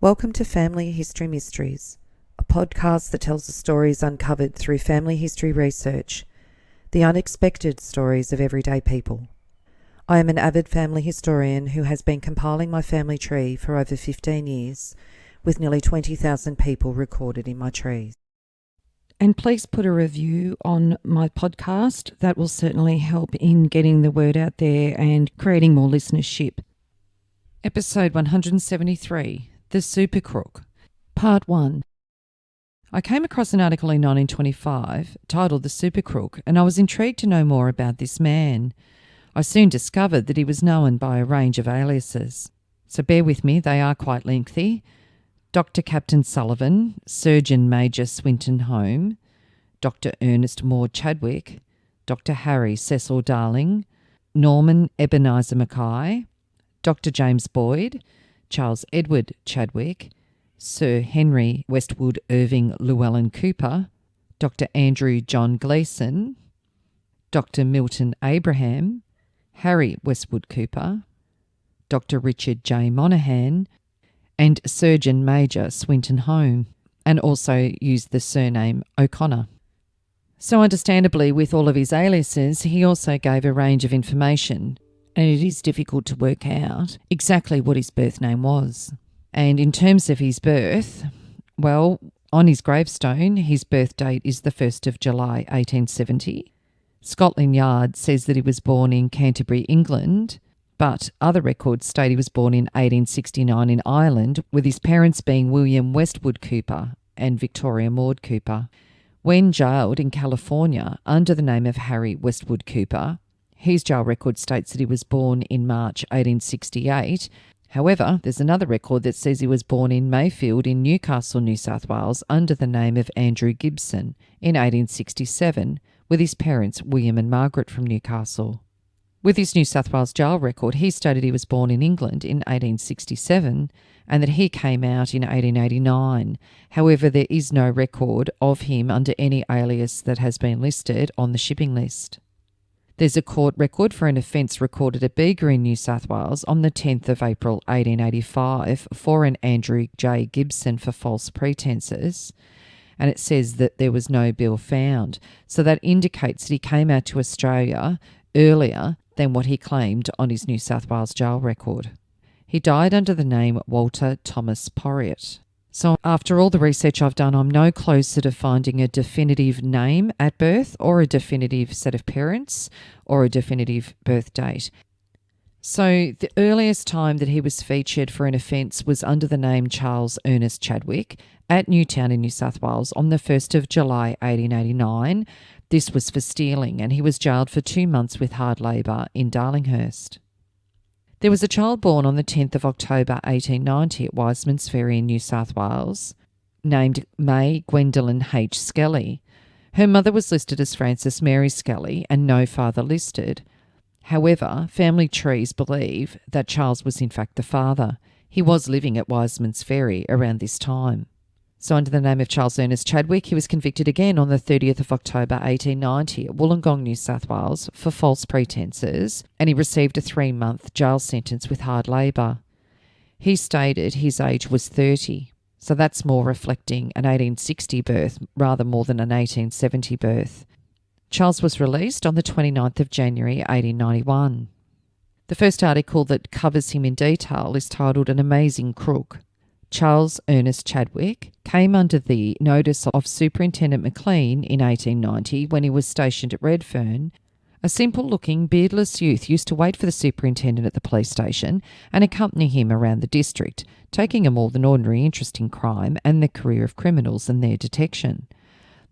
Welcome to Family History Mysteries, a podcast that tells the stories uncovered through family history research, the unexpected stories of everyday people. I am an avid family historian who has been compiling my family tree for over 15 years, with nearly 20,000 people recorded in my trees. And please put a review on my podcast. That will certainly help in getting the word out there and creating more listenership. Episode 173. The Super Crook, Part 1. I came across an article in 1925 titled The Super Crook, and I was intrigued to know more about this man. I soon discovered that he was known by a range of aliases. So bear with me, they are quite lengthy. Dr. Captain Sullivan, Surgeon Major Swinton Home, Dr. Ernest Moore Chadwick, Dr. Harry Cecil Darling, Norman Ebenezer Mackay, Dr. James Boyd, Charles Edward Chadwick, Sir Henry Westwood Irving Llewellyn Cooper, Dr. Andrew John Gleeson, Dr. Milton Abraham, Harry Westwood Cooper, Dr. Richard J. Monaghan, and Surgeon Major Swinton Home, and also used the surname O'Connor. So understandably, with all of his aliases, he also gave a range of information, and it is difficult to work out exactly what his birth name was. And in terms of his birth, well, on his gravestone, his birth date is the 1st of July 1870. Scotland Yard says that he was born in Canterbury, England, but other records state he was born in 1869 in Ireland, with his parents being William Westwood Cooper and Victoria Maud Cooper. When jailed in California under the name of Harry Westwood Cooper, his jail record states that he was born in March 1868. However, there's another record that says he was born in Mayfield in Newcastle, New South Wales, under the name of Andrew Gibson in 1867, with his parents William and Margaret from Newcastle. With his New South Wales jail record, he stated he was born in England in 1867 and that he came out in 1889. However, there is no record of him under any alias that has been listed on the shipping list. There's a court record for an offence recorded at Bega in New South Wales on the 10th of April 1885 for an Andrew J. Gibson for false pretences, and it says that there was no bill found. So that indicates that he came out to Australia earlier than what he claimed on his New South Wales jail record. He died under the name Walter Thomas Porriett. So after all the research I've done, I'm no closer to finding a definitive name at birth or a definitive set of parents or a definitive birth date. So the earliest time that he was featured for an offence was under the name Charles Ernest Chadwick at Newtown in New South Wales on the 1st of July 1889. This was for stealing, and he was jailed for 2 months with hard labour in Darlinghurst. There was a child born on the 10th of October 1890 at Wiseman's Ferry in New South Wales, named May Gwendolyn H. Skelly. Her mother was listed as Frances Mary Skelly and no father listed. However, family trees believe that Charles was in fact the father. He was living at Wiseman's Ferry around this time. So under the name of Charles Ernest Chadwick, he was convicted again on the 30th of October 1890 at Wollongong, New South Wales for false pretences, and he received a 3-month jail sentence with hard labour. He stated his age was 30, so that's more reflecting an 1860 birth rather more than an 1870 birth. Charles was released on the 29th of January 1891. The first article that covers him in detail is titled An Amazing Crook. Charles Ernest Chadwick came under the notice of Superintendent McLean in 1890 when he was stationed at Redfern. A simple-looking, beardless youth used to wait for the superintendent at the police station and accompany him around the district, taking a more than ordinary interest in crime and the career of criminals and their detection.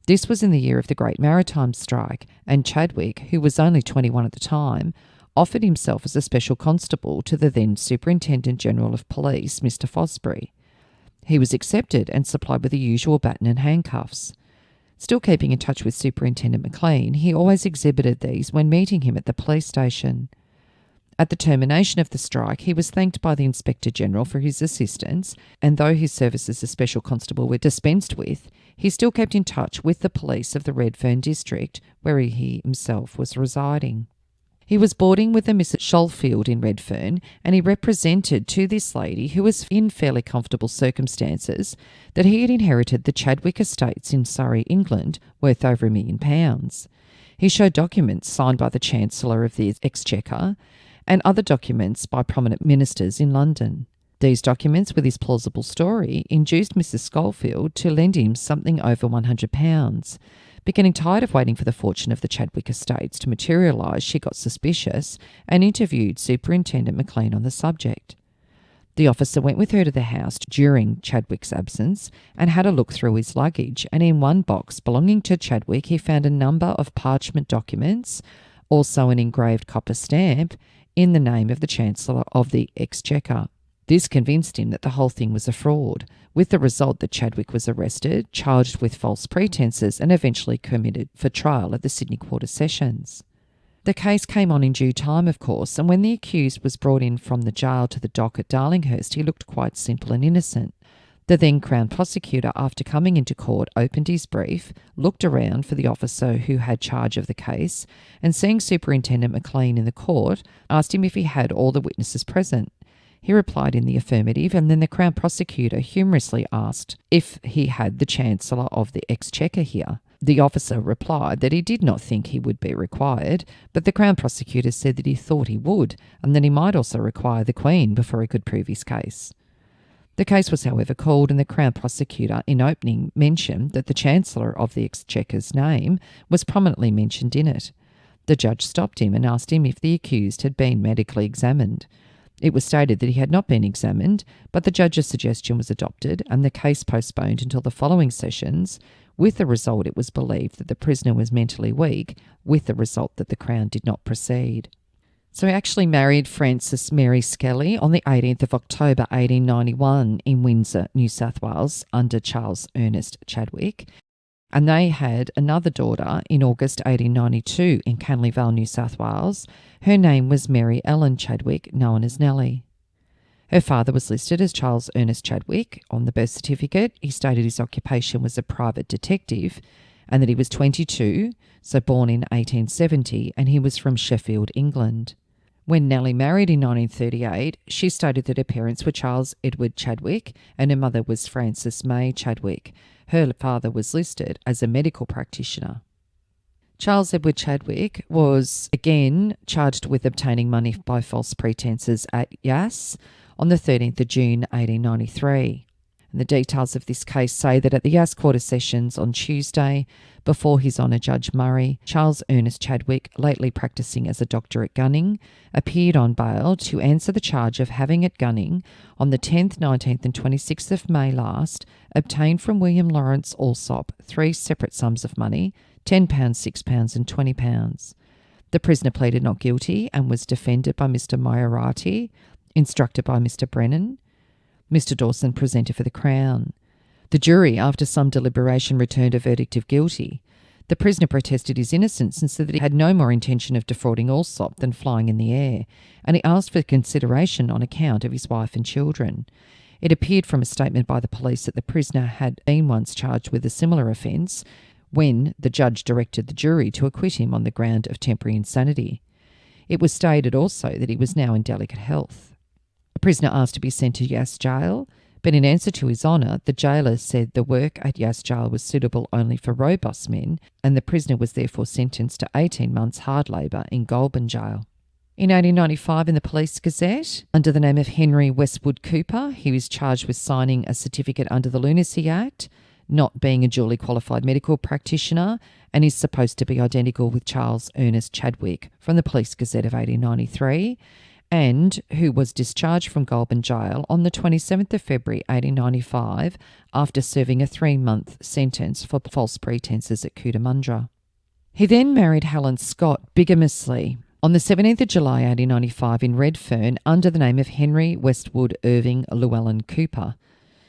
This was in the year of the Great Maritime Strike, and Chadwick, who was only 21 at the time, offered himself as a special constable to the then Superintendent General of Police, Mr. Fosbury. He was accepted and supplied with the usual baton and handcuffs. Still keeping in touch with Superintendent McLean, he always exhibited these when meeting him at the police station. At the termination of the strike, he was thanked by the Inspector General for his assistance, and though his services as Special Constable were dispensed with, he still kept in touch with the police of the Redfern district, where he himself was residing. He was boarding with a Miss Schofield in Redfern, and he represented to this lady, who was in fairly comfortable circumstances, that he had inherited the Chadwick estates in Surrey, England, worth over £1 million. He showed documents signed by the Chancellor of the Exchequer and other documents by prominent ministers in London. These documents, with his plausible story, induced Mrs. Schofield to lend him something over £100. But getting tired of waiting for the fortune of the Chadwick estates to materialise, she got suspicious and interviewed Superintendent McLean on the subject. The officer went with her to the house during Chadwick's absence and had a look through his luggage, and in one box belonging to Chadwick he found a number of parchment documents, also an engraved copper stamp, in the name of the Chancellor of the Exchequer. This convinced him that the whole thing was a fraud, with the result that Chadwick was arrested, charged with false pretences, and eventually committed for trial at the Sydney Quarter Sessions. The case came on in due time, of course, and when the accused was brought in from the jail to the dock at Darlinghurst, he looked quite simple and innocent. The then Crown Prosecutor, after coming into court, opened his brief, looked around for the officer who had charge of the case, and seeing Superintendent McLean in the court, asked him if he had all the witnesses present. He replied in the affirmative, and then the Crown Prosecutor humorously asked if he had the Chancellor of the Exchequer here. The officer replied that he did not think he would be required, but the Crown Prosecutor said that he thought he would, and that he might also require the Queen before he could prove his case. The case was, however, called, and the Crown Prosecutor, in opening, mentioned that the Chancellor of the Exchequer's name was prominently mentioned in it. The judge stopped him and asked him if the accused had been medically examined. It was stated that he had not been examined, but the judge's suggestion was adopted and the case postponed until the following sessions, with the result it was believed that the prisoner was mentally weak, with the result that the Crown did not proceed. So he actually married Frances Mary Skelly on the 18th of October 1891 in Windsor, New South Wales, under Charles Ernest Chadwick. And they had another daughter in August 1892 in Canley Vale, New South Wales. Her name was Mary Ellen Chadwick, known as Nellie. Her father was listed as Charles Ernest Chadwick. On the birth certificate, he stated his occupation was a private detective and that he was 22, so born in 1870, and he was from Sheffield, England. When Nellie married in 1938, she stated that her parents were Charles Edward Chadwick and her mother was Frances May Chadwick. Her father was listed as a medical practitioner. Charles Edward Chadwick was again charged with obtaining money by false pretences at Yass on the 13th of June 1893. And the details of this case say that at the Yass Quarter Sessions on Tuesday, before His Honour Judge Murray, Charles Ernest Chadwick, lately practising as a doctor at Gunning, appeared on bail to answer the charge of having at Gunning, on the 10th, 19th and 26th of May last, obtained from William Lawrence Allsop 3 separate sums of money, £10, £6 and £20. The prisoner pleaded not guilty and was defended by Mr. Maiorati, instructed by Mr. Brennan. Mr. Dawson presented for the Crown. The jury, after some deliberation, returned a verdict of guilty. The prisoner protested his innocence and said that he had no more intention of defrauding Allsop than flying in the air, and he asked for consideration on account of his wife and children. It appeared from a statement by the police that the prisoner had been once charged with a similar offence when the judge directed the jury to acquit him on the ground of temporary insanity. It was stated also that he was now in delicate health. The prisoner asked to be sent to Yass Jail, but in answer to His Honour, the jailer said the work at Yass Jail was suitable only for robust men, and the prisoner was therefore sentenced to 18 months hard labour in Goulburn Jail. In 1895, in the Police Gazette, under the name of Henry Westwood Cooper, he was charged with signing a certificate under the Lunacy Act, not being a duly qualified medical practitioner, and is supposed to be identical with Charles Ernest Chadwick from the Police Gazette of 1893, and who was discharged from Goulburn Jail on the 27th of February 1895 after serving a 3-month sentence for false pretences at Cootamundra. He then married Helen Scott bigamously on the 17th of July 1895 in Redfern under the name of Henry Westwood Irving Llewellyn Cooper.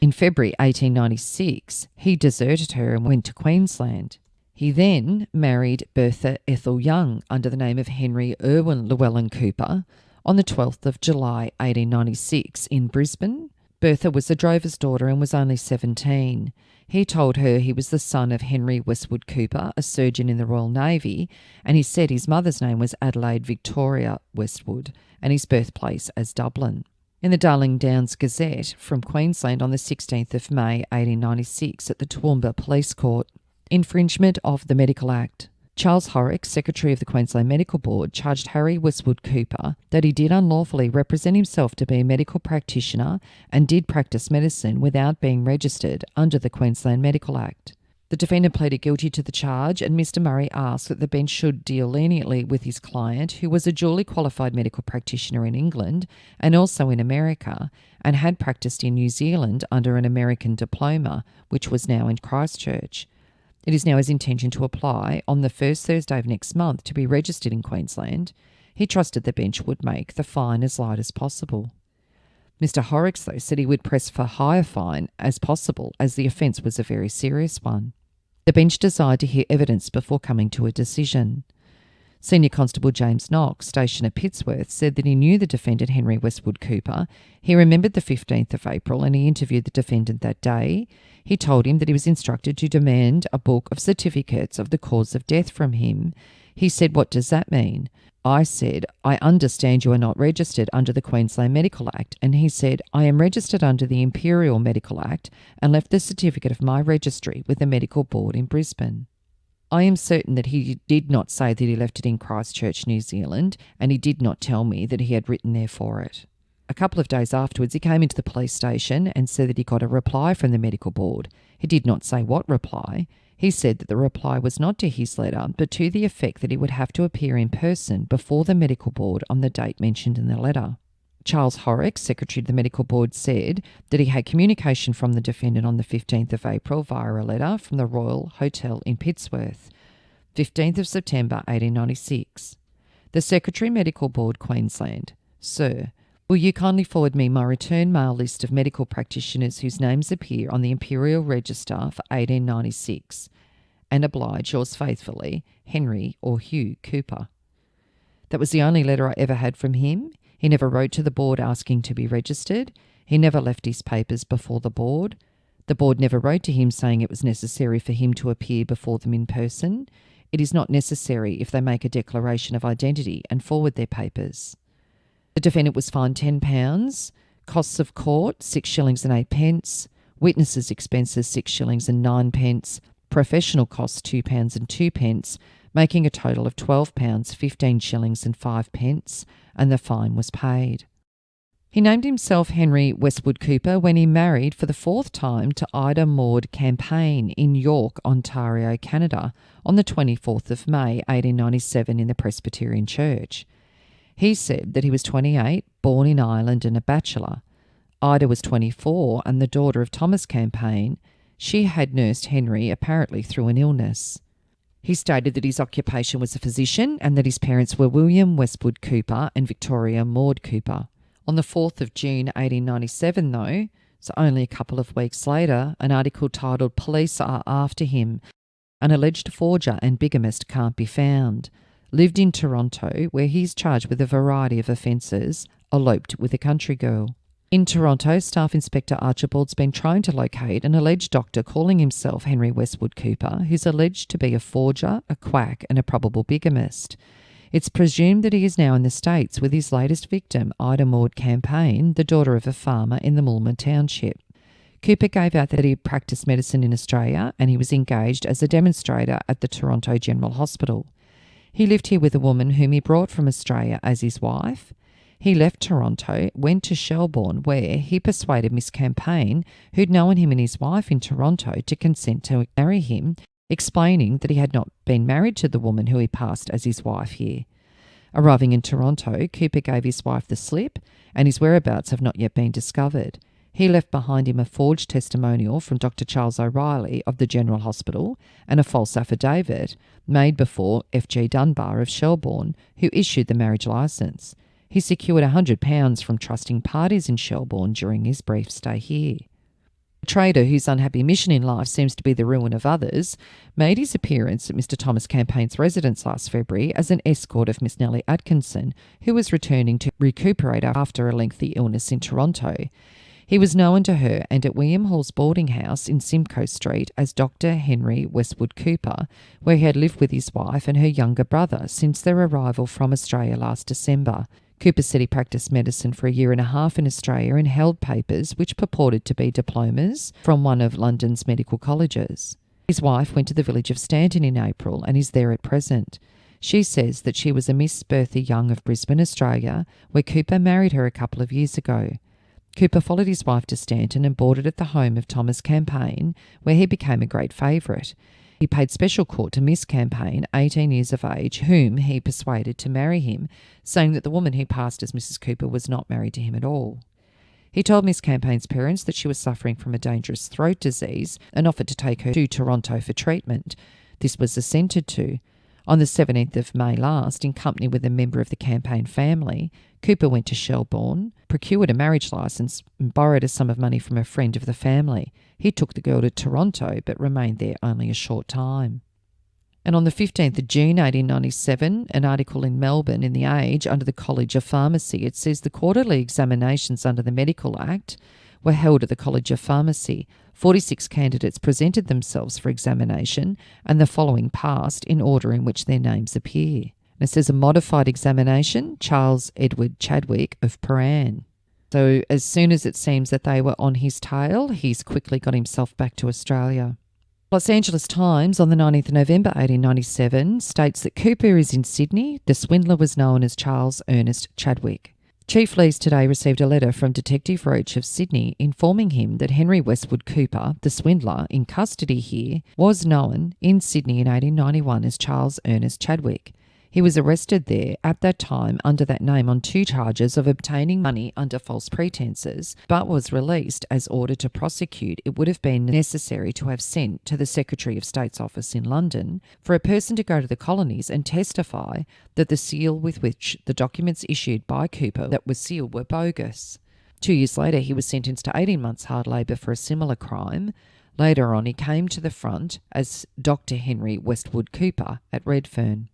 In February 1896, he deserted her and went to Queensland. He then married Bertha Ethel Young under the name of Henry Irwin Llewellyn Cooper on the 12th of July 1896 in Brisbane. Bertha was a drover's daughter and was only 17. He told her he was the son of Henry Westwood Cooper, a surgeon in the Royal Navy, and he said his mother's name was Adelaide Victoria Westwood and his birthplace as Dublin. In the Darling Downs Gazette from Queensland on the 16th of May 1896 at the Toowoomba Police Court, infringement of the Medical Act. Charles Horrocks, Secretary of the Queensland Medical Board, charged Harry Westwood Cooper that he did unlawfully represent himself to be a medical practitioner and did practice medicine without being registered under the Queensland Medical Act. The defendant pleaded guilty to the charge, and Mr Murray asked that the bench should deal leniently with his client, who was a duly qualified medical practitioner in England and also in America, and had practiced in New Zealand under an American diploma, which was now in Christchurch. It is now his intention to apply on the first Thursday of next month to be registered in Queensland. He trusted the bench would make the fine as light as possible. Mr Horrocks, though, said he would press for higher fine as possible, as the offence was a very serious one. The bench desired to hear evidence before coming to a decision. Senior Constable James Knox, station at Pittsworth, said that he knew the defendant Henry Westwood Cooper. He remembered the 15th of April and he interviewed the defendant that day. He told him that he was instructed to demand a book of certificates of the cause of death from him. He said, "What does that mean?" I said, "I understand you are not registered under the Queensland Medical Act." And he said, "I am registered under the Imperial Medical Act," and left the certificate of my registry with the Medical Board in Brisbane. I am certain that he did not say that he left it in Christchurch, New Zealand, and he did not tell me that he had written there for it. A couple of days afterwards, he came into the police station and said that he got a reply from the Medical Board. He did not say what reply. He said that the reply was not to his letter, but to the effect that he would have to appear in person before the Medical Board on the date mentioned in the letter. Charles Horrocks, Secretary of the Medical Board, said that he had communication from the defendant on the 15th of April via a letter from the Royal Hotel in Pittsworth, 15th of September 1896. The Secretary Medical Board, Queensland. Sir, will you kindly forward me my return mail list of medical practitioners whose names appear on the Imperial Register for 1896, and oblige yours faithfully, Henry or Hugh Cooper. That was the only letter I ever had from him. He never wrote to the board asking to be registered. He never left his papers before the board. The board never wrote to him saying it was necessary for him to appear before them in person. It is not necessary if they make a declaration of identity and forward their papers. The defendant was fined £10, costs of court 6 shillings and 8 pence, witnesses' expenses 6 shillings and 9 pence, professional costs £2 and 2 pence, making a total of £12, 15 shillings and 5 pence, and the fine was paid. He named himself Henry Westwood Cooper when he married for the 4th time to Ida Maud Campaign in York, Ontario, Canada, on the 24th of May 1897 in the Presbyterian Church. He said that he was 28, born in Ireland and a bachelor. Ida was 24 and the daughter of Thomas Campaign. She had nursed Henry apparently through an illness. He stated that his occupation was a physician and that his parents were William Westwood Cooper and Victoria Maud Cooper. On the 4th of June 1897, though, so only a couple of weeks later, an article titled "Police Are After Him. An alleged forger and bigamist can't be found," lived in Toronto, where he is charged with a variety of offences, eloped with a country girl. In Toronto, Staff Inspector Archibald's been trying to locate an alleged doctor calling himself Henry Westwood Cooper, who's alleged to be a forger, a quack and a probable bigamist. It's presumed that he is now in the States with his latest victim, Ida Maud Campaign, the daughter of a farmer in the Moolman Township. Cooper gave out that he had practiced medicine in Australia and he was engaged as a demonstrator at the Toronto General Hospital. He lived here with a woman whom he brought from Australia as his wife. He left Toronto, went to Shelbourne, where he persuaded Miss Campaign, who'd known him and his wife in Toronto, to consent to marry him, explaining that he had not been married to the woman who he passed as his wife here. Arriving in Toronto, Cooper gave his wife the slip, and his whereabouts have not yet been discovered. He left behind him a forged testimonial from Dr. Charles O'Reilly of the General Hospital and a false affidavit made before F.G. Dunbar of Shelbourne, who issued the marriage licence. He secured £100 from trusting parties in Shelbourne during his brief stay here. A trader whose unhappy mission in life seems to be the ruin of others made his appearance at Mr. Thomas Campaign's residence last February as an escort of Miss Nellie Atkinson, who was returning to recuperate after a lengthy illness in Toronto. He was known to her and at William Hall's boarding house in Simcoe Street as Dr. Henry Westwood Cooper, where he had lived with his wife and her younger brother since their arrival from Australia last December. Cooper said he practiced medicine for a year and a half in Australia and held papers which purported to be diplomas from one of London's medical colleges. His wife went to the village of Stanton in April and is there at present. She says that she was a Miss Bertha Young of Brisbane, Australia, where Cooper married her a couple of years ago. Cooper followed his wife to Stanton and boarded at the home of Thomas Campaign, where he became a great favourite. He paid special court to Miss Campaign, 18 years of age, whom he persuaded to marry him, saying that the woman he passed as Mrs. Cooper was not married to him at all. He told Miss Campaign's parents that she was suffering from a dangerous throat disease and offered to take her to Toronto for treatment. This was assented to. On the 17th of May last, in company with a member of the Campaign family, Cooper went to Shelbourne, procured a marriage licence and borrowed a sum of money from a friend of the family. He took the girl to Toronto but remained there only a short time. And on the 15th of June 1897, an article in Melbourne in The Age under the College of Pharmacy, it says the quarterly examinations under the Medical Act were held at the College of Pharmacy. 46 candidates presented themselves for examination and the following passed in order in which their names appear. And it says a modified examination, Charles Edward Chadwick of Paran. So as soon as it seems that they were on his tail, he's quickly got himself back to Australia. Los Angeles Times on the 19th of November 1897 states that Cooper is in Sydney. The swindler was known as Charles Ernest Chadwick. Chief Lees today received a letter from Detective Roach of Sydney informing him that Henry Westwood Cooper, the swindler in custody here, was known in Sydney in 1891 as Charles Ernest Chadwick. He was arrested there at that time under that name on 2 charges of obtaining money under false pretences, but was released as ordered to prosecute. It would have been necessary to have sent to the Secretary of State's office in London for a person to go to the colonies and testify that the seal with which the documents issued by Cooper that was sealed were bogus. 2 years later, he was sentenced to 18 months hard labour for a similar crime. Later on, he came to the front as Dr. Henry Westwood Cooper at Redfern.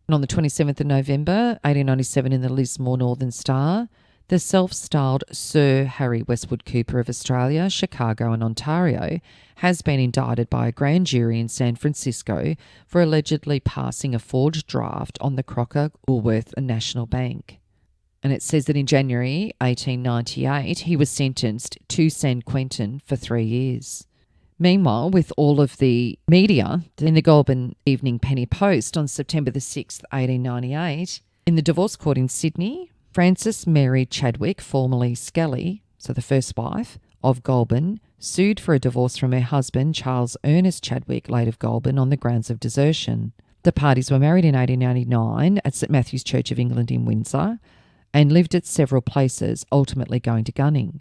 And on the 27th of November, 1897, in the Lismore Northern Star, the self-styled Sir Harry Westwood Cooper of Australia, Chicago and Ontario has been indicted by a grand jury in San Francisco for allegedly passing a forged draft on the Crocker Woolworth National Bank. And it says that in January 1898, he was sentenced to San Quentin for 3 years. Meanwhile, with all of the media, in the Goulburn Evening Penny Post on September the 6th, 1898, in the divorce court in Sydney, Frances Mary Chadwick, formerly Skelly, so the first wife, of Goulburn, sued for a divorce from her husband, Charles Ernest Chadwick, late of Goulburn, on the grounds of desertion. The parties were married in 1899 at St Matthew's Church of England in Windsor and lived at several places, ultimately going to Gunning.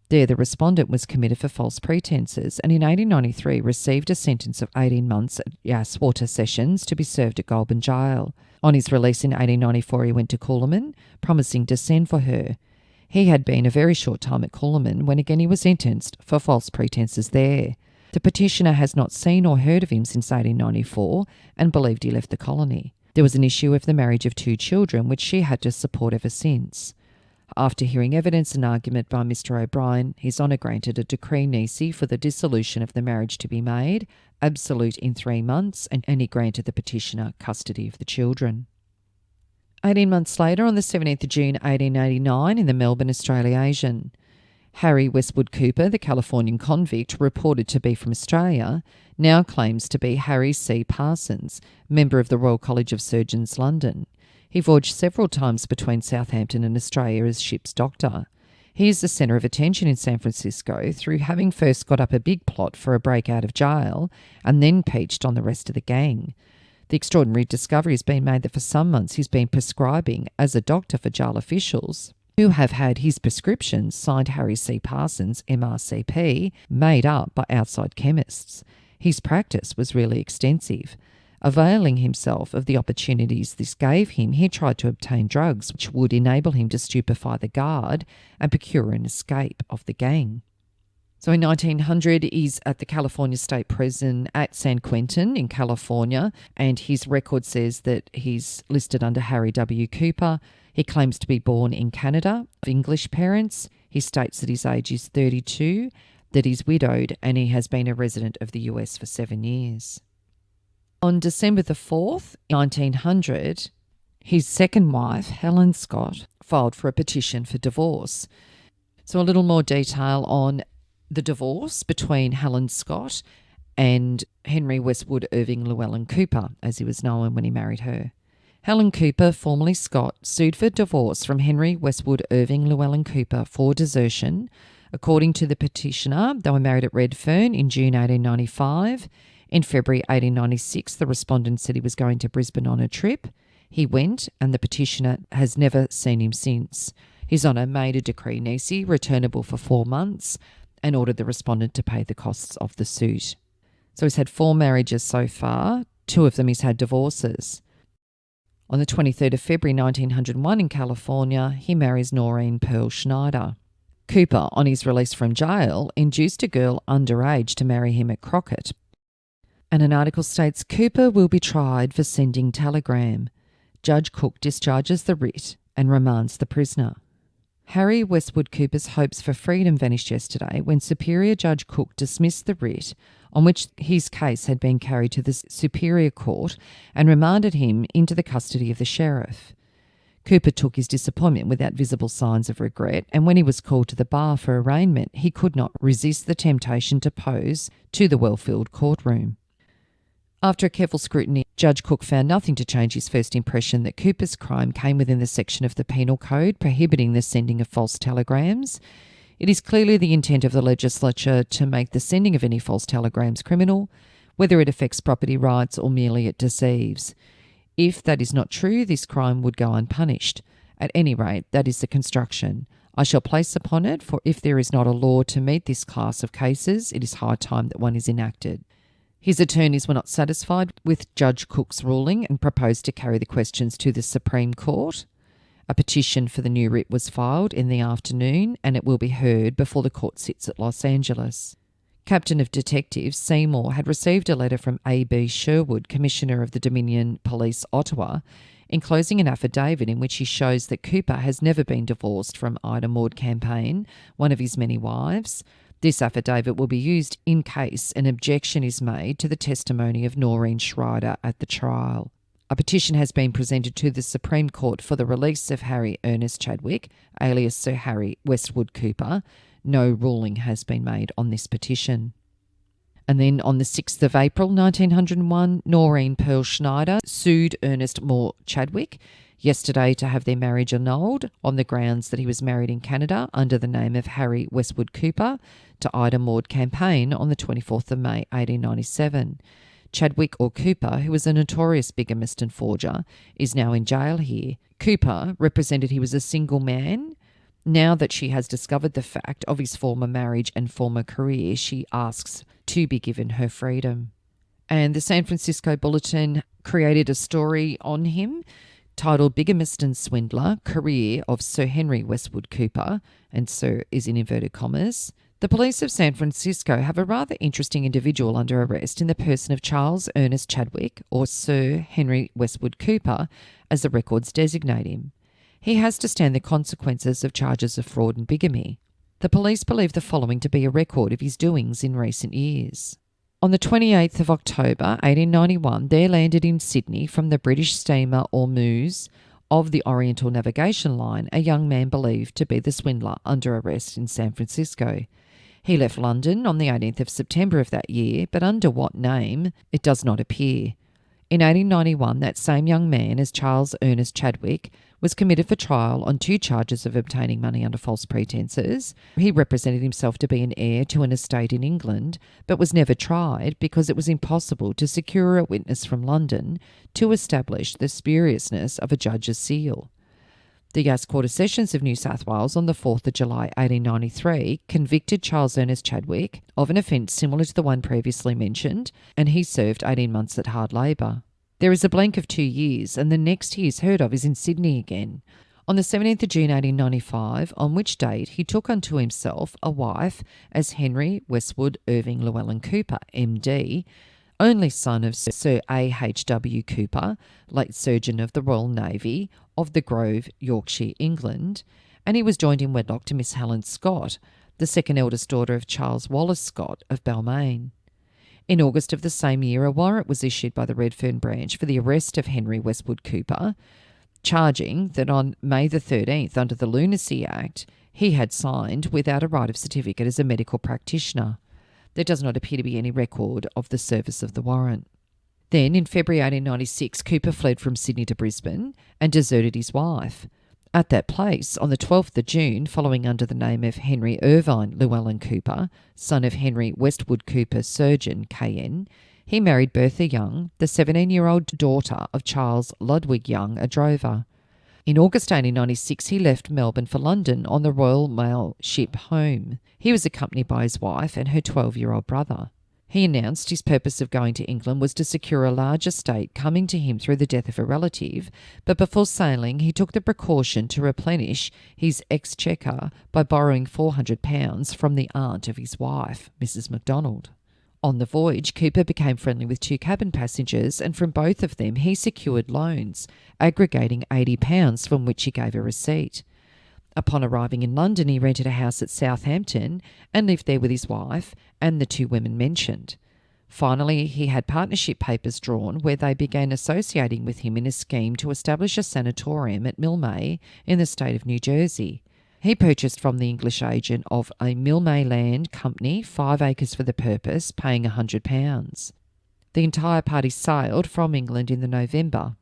There, the respondent was committed for false pretences and in 1893 received a sentence of 18 months at Yasswater Sessions to be served at Goulburn Jail. On his release in 1894, he went to Coolaman, promising to send for her. He had been a very short time at Coolaman when again he was sentenced for false pretences there. The petitioner has not seen or heard of him since 1894 and believed he left the colony. There was an issue of the marriage of 2 children, which she had to support ever since. After hearing evidence and argument by Mr. O'Brien, His Honour granted a decree nisi for the dissolution of the marriage to be made, absolute in 3 months, and he granted the petitioner custody of the children. 18 months later, on the 17th of June 1889, in the Melbourne Australian, Harry Westwood Cooper, the Californian convict reported to be from Australia, now claims to be Harry C. Parsons, member of the Royal College of Surgeons, London. He voyaged several times between Southampton and Australia as ship's doctor. He is the centre of attention in San Francisco through having first got up a big plot for a break out of jail and then peached on the rest of the gang. The extraordinary discovery has been made that for some months he's been prescribing as a doctor for jail officials who have had his prescriptions, signed Harry C. Parsons, MRCP, made up by outside chemists. His practice was really extensive. Availing himself of the opportunities this gave him, he tried to obtain drugs which would enable him to stupefy the guard and procure an escape of the gang. So in 1900, he's at the California State Prison at San Quentin in California, and his record says that he's listed under Harry W. Cooper. He claims to be born in Canada of English parents. He states that his age is 32, that he's widowed, and he has been a resident of the US for 7 years. On December the 4th, 1900, his second wife, Helen Scott, filed for a petition for divorce. So a little more detail on the divorce between Helen Scott and Henry Westwood Irving Llewellyn Cooper, as he was known when he married her. Helen Cooper, formerly Scott, sued for divorce from Henry Westwood Irving Llewellyn Cooper for desertion. According to the petitioner, they were married at Redfern in June 1895. In February 1896, the respondent said he was going to Brisbane on a trip. He went, and the petitioner has never seen him since. His Honour made a decree nisi, returnable for 4 months, and ordered the respondent to pay the costs of the suit. So he's had 4 marriages so far. 2 of them he's had divorces. On the 23rd of February 1901 in California, he marries Noreen Pearl Schneider. Cooper, on his release from jail, induced a girl underage to marry him at Crockett. And an article states, Cooper will be tried for sending telegram. Judge Cook discharges the writ and remands the prisoner. Harry Westwood Cooper's hopes for freedom vanished yesterday when Superior Judge Cook dismissed the writ on which his case had been carried to the Superior Court and remanded him into the custody of the sheriff. Cooper took his disappointment without visible signs of regret, and when he was called to the bar for arraignment, he could not resist the temptation to pose to the well-filled courtroom. After a careful scrutiny, Judge Cook found nothing to change his first impression that Cooper's crime came within the section of the Penal Code prohibiting the sending of false telegrams. It is clearly the intent of the legislature to make the sending of any false telegrams criminal, whether it affects property rights or merely it deceives. If that is not true, this crime would go unpunished. At any rate, that is the construction I shall place upon it, for if there is not a law to meet this class of cases, it is high time that one is enacted. His attorneys were not satisfied with Judge Cook's ruling and proposed to carry the questions to the Supreme Court. A petition for the new writ was filed in the afternoon, and it will be heard before the court sits at Los Angeles. Captain of Detectives Seymour had received a letter from A.B. Sherwood, Commissioner of the Dominion Police, Ottawa, enclosing an affidavit in which he shows that Cooper has never been divorced from Ida Maud Campaign, one of his many wives. This affidavit will be used in case an objection is made to the testimony of Noreen Schreider at the trial. A petition has been presented to the Supreme Court for the release of Harry Ernest Chadwick, alias Sir Harry Westwood Cooper. No ruling has been made on this petition. And then on the 6th of April 1901, Noreen Pearl Schneider sued Ernest Moore Chadwick yesterday to have their marriage annulled on the grounds that he was married in Canada under the name of Harry Westwood Cooper to Ida Maud Campaign on the 24th of May 1897. Chadwick, or Cooper, who was a notorious bigamist and forger, is now in jail here. Cooper represented he was a single man. Now that she has discovered the fact of his former marriage and former career, she asks to be given her freedom. And the San Francisco Bulletin created a story on him titled Bigamist and Swindler, Career of Sir Henry Westwood Cooper, and Sir is in inverted commas. The police of San Francisco have a rather interesting individual under arrest in the person of Charles Ernest Chadwick, or Sir Henry Westwood Cooper, as the records designate him. He has to stand the consequences of charges of fraud and bigamy. The police believe the following to be a record of his doings in recent years. On the 28th of October 1891, there landed in Sydney from the British steamer Ormuz of the Oriental Navigation Line a young man believed to be the swindler under arrest in San Francisco. He left London on the 18th of September of that year, but under what name, it does not appear. In 1891, that same young man, as Charles Ernest Chadwick, was committed for trial on 2 charges of obtaining money under false pretences. He represented himself to be an heir to an estate in England, but was never tried because it was impossible to secure a witness from London to establish the spuriousness of a judge's seal. The Yass Quarter Sessions of New South Wales on the 4th of July 1893 convicted Charles Ernest Chadwick of an offence similar to the one previously mentioned, and he served 18 months at hard labour. There is a blank of 2 years, and the next he is heard of is in Sydney again. On the 17th of June 1895, on which date he took unto himself a wife as Henry Westwood Irving Llewellyn Cooper, MD, only son of Sir A.H.W. Cooper, late Surgeon of the Royal Navy of the Grove, Yorkshire, England, and he was joined in wedlock to Miss Helen Scott, the second eldest daughter of Charles Wallace Scott of Balmain. In August of the same year, a warrant was issued by the Redfern branch for the arrest of Henry Westwood Cooper, charging that on May the 13th, under the Lunacy Act, he had signed without a right of certificate as a medical practitioner. There does not appear to be any record of the service of the warrant. Then, in February 1896, Cooper fled from Sydney to Brisbane and deserted his wife. At that place, on the 12th of June, following under the name of Henry Irvine Llewellyn Cooper, son of Henry Westwood Cooper, surgeon, KN, he married Bertha Young, the 17-year-old daughter of Charles Ludwig Young, a drover. In August 1896, he left Melbourne for London on the Royal Mail ship Home. He was accompanied by his wife and her 12-year-old brother. He announced his purpose of going to England was to secure a large estate coming to him through the death of a relative, but before sailing he took the precaution to replenish his exchequer by borrowing £400 from the aunt of his wife, Mrs. MacDonald. On the voyage, Cooper became friendly with two cabin passengers, and from both of them he secured loans, aggregating £80 from which he gave a receipt. Upon arriving in London, he rented a house at Southampton and lived there with his wife and the two women mentioned. Finally, he had partnership papers drawn where they began associating with him in a scheme to establish a sanatorium at Milmay in the state of New Jersey. He purchased from the English agent of a Milmay Land Company 5 acres for the purpose, paying £100. The entire party sailed from England in the November.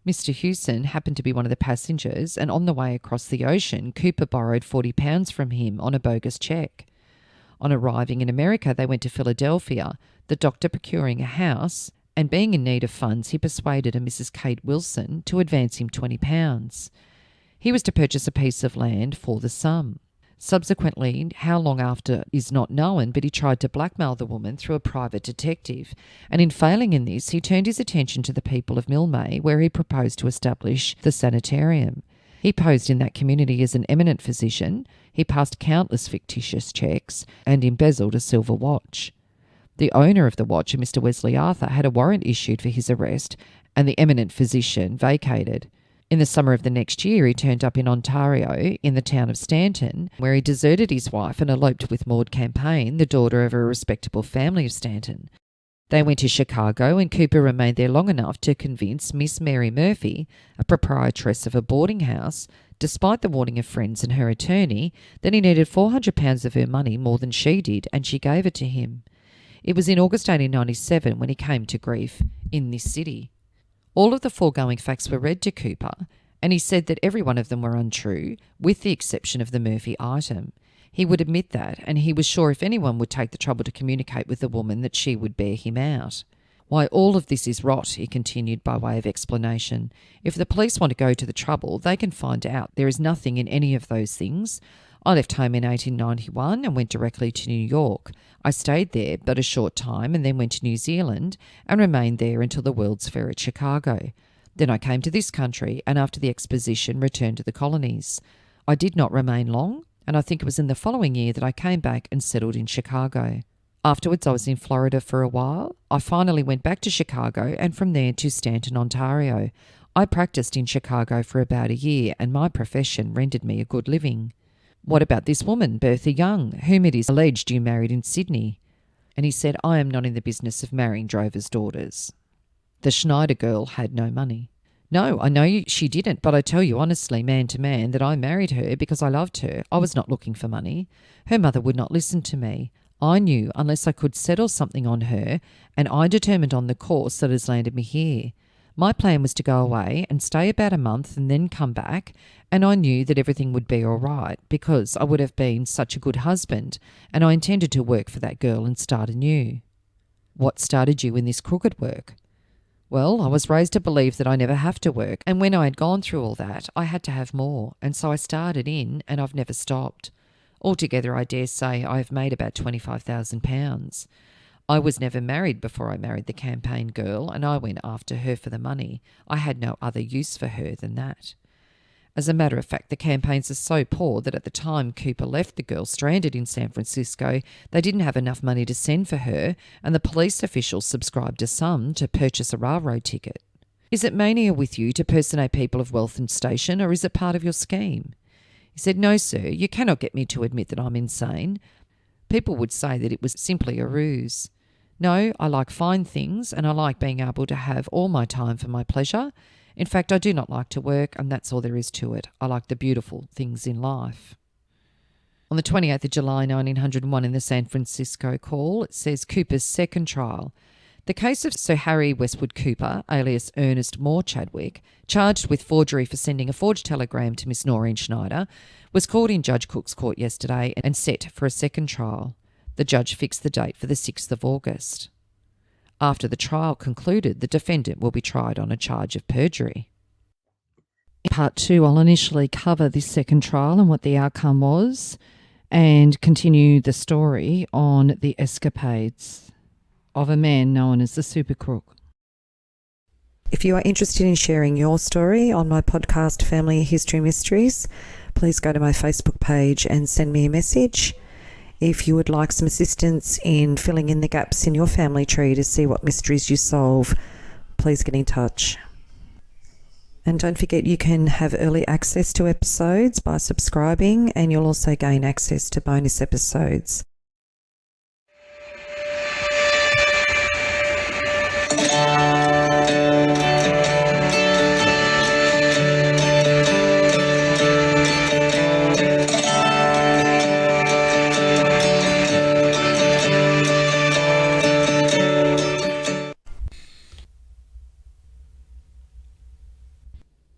Mr. Hewson happened to be one of the passengers, and on the way across the ocean, Cooper borrowed £40 from him on a bogus cheque. On arriving in America, they went to Philadelphia, the doctor procuring a house, and being in need of funds, he persuaded a Mrs. Kate Wilson to advance him £20. He was to purchase a piece of land for the sum. Subsequently, how long after is not known, but he tried to blackmail the woman through a private detective, and in failing in this, he turned his attention to the people of Milmay, where he proposed to establish the sanitarium. He posed in that community as an eminent physician, he passed countless fictitious cheques, and embezzled a silver watch. The owner of the watch, Mr. Wesley Arthur, had a warrant issued for his arrest, and the eminent physician vacated. In the summer of the next year, he turned up in Ontario, in the town of Stanton, where he deserted his wife and eloped with Maud Campaign, the daughter of a respectable family of Stanton. They went to Chicago, and Cooper remained there long enough to convince Miss Mary Murphy, a proprietress of a boarding house, despite the warning of friends and her attorney, that he needed £400 of her money more than she did, and she gave it to him. It was in August 1897 when he came to grief in this city. All of the foregoing facts were read to Cooper, and he said that every one of them were untrue, with the exception of the Murphy item. He would admit that, and he was sure if anyone would take the trouble to communicate with the woman that she would bear him out. Why, all of this is rot, he continued by way of explanation. If the police want to go to the trouble, they can find out. There is nothing in any of those things. I left home in 1891 and went directly to New York. I stayed there but a short time and then went to New Zealand and remained there until the World's Fair at Chicago. Then I came to this country and after the exposition returned to the colonies. I did not remain long, and I think it was in the following year that I came back and settled in Chicago. Afterwards I was in Florida for a while. I finally went back to Chicago and from there to Stanton, Ontario. I practiced in Chicago for about a year and my profession rendered me a good living. What about this woman, Bertha Young, whom it is alleged you married in Sydney? And he said, I am not in the business of marrying drovers' daughters. The Schneider girl had no money. No, I know she didn't, but I tell you honestly, man to man, that I married her because I loved her. I was not looking for money. Her mother would not listen to me. I knew unless I could settle something on her, and I determined on the course that has landed me here. My plan was to go away and stay about a month and then come back, and I knew that everything would be all right because I would have been such a good husband, and I intended to work for that girl and start anew. What started you in this crooked work? Well, I was raised to believe that I never have to work, and when I had gone through all that, I had to have more, and so I started in, and I've never stopped. Altogether, I dare say I have made about £25,000. I was never married before I married the Campaign girl, and I went after her for the money. I had no other use for her than that. As a matter of fact, the campaigns are so poor that at the time Cooper left the girl stranded in San Francisco, they didn't have enough money to send for her, and the police officials subscribed a sum to purchase a railroad ticket. Is it mania with you to personate people of wealth and station, or is it part of your scheme? He said, "No, sir, you cannot get me to admit that I'm insane. People would say that it was simply a ruse. No, I like fine things, and I like being able to have all my time for my pleasure. In fact, I do not like to work, and that's all there is to it. I like the beautiful things in life." On the 28th of July 1901 in the San Francisco Call, it says Cooper's second trial. The case of Sir Harry Westwood Cooper, alias Ernest Moore Chadwick, charged with forgery for sending a forged telegram to Miss Noreen Schneider, was called in Judge Cook's court yesterday and set for a second trial. The judge fixed the date for the 6th of August. After the trial concluded, the defendant will be tried on a charge of perjury. In Part 2, I'll initially cover this second trial and what the outcome was, and continue the story on the escapades of a man known as the Super Crook. If you are interested in sharing your story on my podcast, Family History Mysteries, please go to my Facebook page and send me a message. If you would like some assistance in filling in the gaps in your family tree to see what mysteries you solve, please get in touch. And don't forget, you can have early access to episodes by subscribing, and you'll also gain access to bonus episodes.